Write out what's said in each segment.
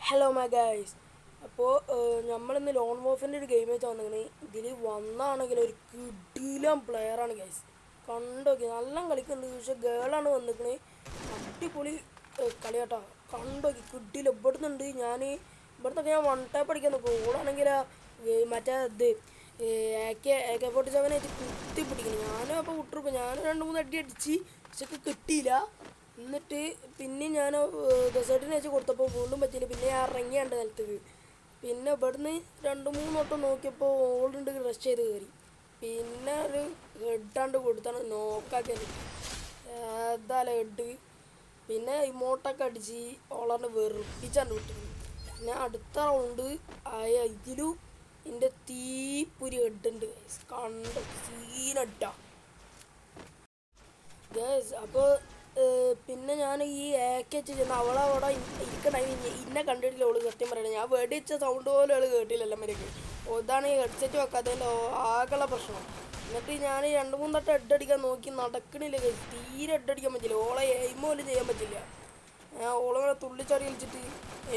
Hello my guys. അപ്പോൾ നമ്മളിന്ന് loan വോഫിൻ്റെ ഒരു ഗെയിം വെച്ച് വന്നിങ്ങനെ ഇതിൽ വന്നാണെങ്കിൽ ഒരു കിടിലം പ്ലെയറാണ് ഗൈസ്. കണ്ടോക്കി നല്ല കളിക്കുന്നുണ്ട്. പക്ഷെ ഗേളാണ് വന്നിക്കണേ. അടിപൊളി കളിയാട്ടോ. കണ്ടോക്കി കിടിലം ഇവിടുന്നുണ്ട്. ഇവിടുന്നൊക്കെ ഞാൻ വൺ ടാപ്പ് അടിക്കാൻ നോക്കും. ഓളാണെങ്കിൽ മറ്റേ ഇത് AK-47 ആയിട്ട് കുത്തി പിടിക്കണം. ഞാനും അപ്പോൾ വിട്ടിരിക്കും. ഞാൻ 2-3 അടി അടിച്ച് പക്ഷെ കിട്ടിയില്ല. എന്നിട്ട് പിന്നെ ഞാൻ ഡെസേർട്ടിന് വെച്ച് കൊടുത്തപ്പോൾ വീണ്ടും പറ്റിയില്ല. പിന്നെ ഞാൻ ഇറങ്ങിയാണ്ട് നിലത്തേക്ക്. പിന്നെ ഇവിടുന്ന് 2-3 വട്ടം നോക്കിയപ്പോൾ ഓളുണ്ട് റഷ് ചെയ്ത് കയറി. പിന്നെ ഒരു ഹെഡാണ്ട് കൊടുത്താണ് നോക്കാക്കിയത്. ഏതായാലും ഹെഡ്. പിന്നെ ഇമോട്ടൊക്കെ അടിച്ച് ഓളാണ്ട് വെറുപ്പിച്ചാണ്ട് വിട്ടു. പിന്നെ അടുത്ത റൗണ്ട് ആയ ഇതിലും എൻ്റെ തീപ്പൊരി ഹെഡുണ്ട് കണ്ട് സീനട്ടാ ഗേസ്. അപ്പോൾ പിന്നെ ഞാൻ ഈ AK വെച്ച് ചെന്ന് അവളവിടെ ഇരിക്കണ്ടായി. ഇന്നെ കണ്ടിട്ടില്ല ഓള്. സത്യം പറയണേ ഞാൻ വെടിച്ച സൗണ്ട് പോലും അവൾ കേട്ടില്ലല്ലോ മര്യാദക്ക്. ഇതാണ് ഈ ഹെഡ്സെറ്റ് വെക്കാത്തതിൻ്റെ ആകെയുള്ള പ്രശ്നം. എന്നിട്ട് ഞാൻ 2-3 തട്ടം ഹെഡടിക്കാൻ നോക്കി, നടക്കണില്ല ഗേസ്. തീരെ ഹെഡടിക്കാൻ പറ്റില്ല. ഓളെ എയിം പോലും ചെയ്യാൻ പറ്റില്ല. ഓളങ്ങനെ തുള്ളിച്ചാടി കളിച്ചിട്ട്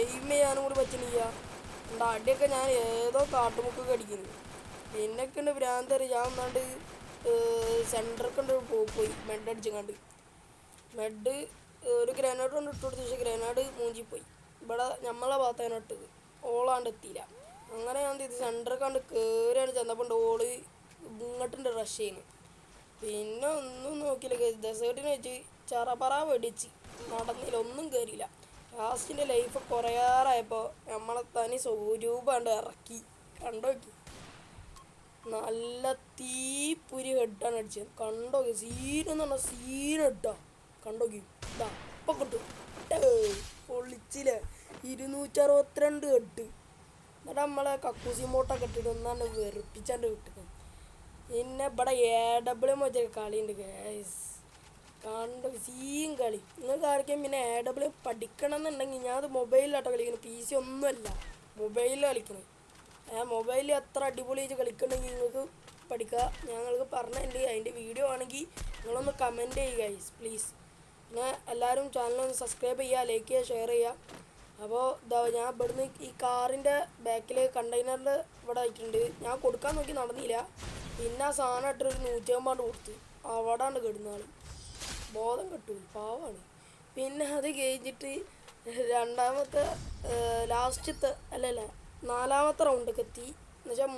എയിം ചെയ്യാനും കൂടി പറ്റുന്നില്ല. അടിയൊക്കെ ഞാൻ ഏതോ കാട്ടുമുക്കൊക്കെ അടിക്കുന്നു. പിന്നൊക്കെ ഉണ്ട് ഭ്രാന്തര്. ഞാൻ ഒന്നാണ്ട് സെൻറ്ററൊക്കെ ഉണ്ട് പോയി മെഡ് അടിച്ചങ്ങാണ്ട്. മെഡ് ഒരു ഗ്രനേഡ് കൊണ്ട് ഇട്ട് കൊടുത്തു. പക്ഷേ ഗ്രനേഡ് മൂഞ്ചിപ്പോയി. ഇവിടെ നമ്മളെ ഭാഗത്തേനെ ഇട്ടത്. ഓളാണ്ട് എത്തിയില്ല. അങ്ങനെ ഞാൻ ഇത് സെൻറ്ററൊക്കെ കണ്ട് കയറിയാണ് ചെന്നപ്പോൾ ഓള് ഇങ്ങോട്ടുണ്ട് റഷ് ചെയ്യുന്നു. പിന്നെ ഒന്നും നോക്കിയില്ല. ഡെസേർട്ടിന് വെച്ച് ചറപറ വെടിച്ച് നടന്നില്ല, ഒന്നും കയറിയില്ല. ലാസ്റ്റിൻ്റെ ലൈഫ് കുറയാറായപ്പോൾ നമ്മളെ തനി സ്വരൂപാണ്ട് ഇറക്കി. കണ്ടോക്കി നല്ല തീപ്പൊരി ഹെഡാണ് അടിച്ചത്. കണ്ടോക്കി സീനെന്ന് പറഞ്ഞാൽ സീനെട്ടാ. കണ്ടോക്കി ഇതാ ഇപ്പം കിട്ടും. പൊളിച്ചില്ലേ 262 ഹെഡ്. എന്നിട്ട് നമ്മളെ കക്കൂസി മോട്ടൊക്കെ ഇട്ടിട്ട് ഒന്നാണ്ട് വെറുപ്പിച്ചാണ്ട് കിട്ടും. പിന്നെ ഇവിടെ AW വെച്ച കളിയുണ്ട് ഗൈസ്. കണ്ടോ സീൻ കളി. നിങ്ങൾക്ക് ആർക്കും പിന്നെ AW പഠിക്കണം എന്നുണ്ടെങ്കിൽ ഞാൻ അത് മൊബൈലിലാട്ടോ കളിക്കുന്നത്. PC ഒന്നുമല്ല, മൊബൈലിൽ കളിക്കണം. മൊബൈലിൽ എത്ര അടിപൊളിയായിട്ട് കളിക്കണമെങ്കിൽ നിങ്ങൾക്ക് പഠിക്കുക. ഞങ്ങൾക്ക് പറഞ്ഞിട്ടുണ്ട്. അതിൻ്റെ വീഡിയോ ആണെങ്കിൽ നിങ്ങളൊന്ന് കമൻറ്റ് ചെയ്യുക ഗൈസ് പ്ലീസ്. പിന്നെ എല്ലാവരും ചാനലൊന്ന് സബ്സ്ക്രൈബ് ചെയ്യുക, ലൈക്ക് ചെയ്യുക, ഷെയർ ചെയ്യുക. അപ്പോൾ ഞാൻ ഇവിടുന്ന് ഈ കാറിൻ്റെ ബാക്കിൽ കണ്ടെയ്നറിൻ്റെ ഇവിടെ ആയിട്ടുണ്ട്. ഞാൻ കൊടുക്കാൻ നോക്കി നടന്നില്ല. പിന്നെ ആ സാധനം ഇട്ടൊരു 150 കൊടുത്ത് അവിടാണ്ട് കിടന്നാൾ ബോധം കിട്ടും. പാവാണ്. പിന്നെ അത് കഴിഞ്ഞിട്ട് രണ്ടാമത്തെ ലാസ്റ്റത്തെ അല്ലല്ല 4ാമത്തെ റൗണ്ടൊക്കെ എത്തി. എന്നുവെച്ചാൽ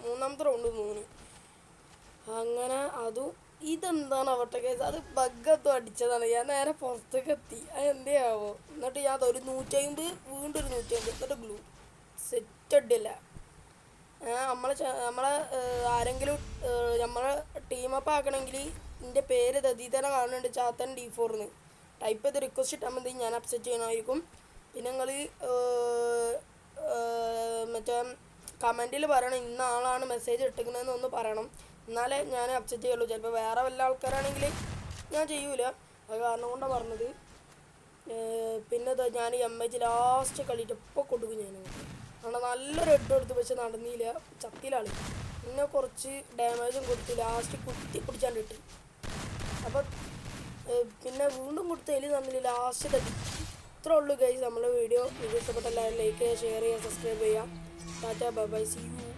മൂന്നാമത്തെ റൗണ്ട് 3. അങ്ങനെ അതും ഇതെന്താണ് അവട്ടെ കേസ്. അത് ബഗ്ഗത്തും അടിച്ചതാണ്. ഞാൻ നേരെ പുറത്തേക്ക് എത്തി. അത് എന്തേയാവോ. എന്നിട്ട് ഞാൻ ഒരു 150 വീണ്ടും ഒരു 150 എന്നിട്ട് ഗ്ലൂ സെറ്റ് അടിയല്ല. നമ്മളെ ആരെങ്കിലും നമ്മളെ ടീമപ്പ് ആക്കണമെങ്കിൽ എൻ്റെ പേര് ദതീതനെ കാണുന്നുണ്ട്, ചാത്തൻ D4 ടൈപ്പ് ചെയ്ത് റിക്വസ്റ്റ് ഇട്ടാൽ മതി. ഞാൻ അക്സെപ്റ്റ് ചെയ്യണമായിരിക്കും. പിന്നെ നിങ്ങൾ മറ്റേ കമൻറ്റിൽ പറയണം ഇന്ന ആളാണ് മെസ്സേജ് ഇട്ടിരിക്കുന്നതെന്ന് ഒന്ന് പറയണം. എന്നാലേ ഞാൻ അക്സെപ്റ്റ് ചെയ്യുള്ളൂ. ചിലപ്പോൾ വേറെ വല്ല ആൾക്കാരാണെങ്കിൽ ഞാൻ ചെയ്യൂല. അത് കാരണം കൊണ്ടാണ് പറഞ്ഞത്. പിന്നെ ഞാൻ MH ലാസ്റ്റ് കളിയിട്ട് ഇപ്പോൾ കൊടുക്കും. ഞാൻ കാരണം നല്ലൊരു ഹെഡ് എടുത്തു പക്ഷെ നടന്നില്ല, ചത്തിലാണ്. പിന്നെ കുറച്ച് ഡാമേജും കൊടുത്ത് ലാസ്റ്റ് കുത്തി പിടിച്ചാണ്ട് ഇട്ട്. അപ്പം പിന്നെ വീണ്ടും കൊടുത്തതിൽ തന്നില്ല, ലാസ്റ്റ് തട്ടി. ഇത്രേ ഉള്ളൂ ഗൈസ് നമ്മളെ വീഡിയോ. ഇഷ്ടപ്പെട്ട എല്ലാവരും ലൈക്ക് ചെയ്യുക, ഷെയർ ചെയ്യുക, സബ്സ്ക്രൈബ് ചെയ്യുക. Tata bye bye, see U.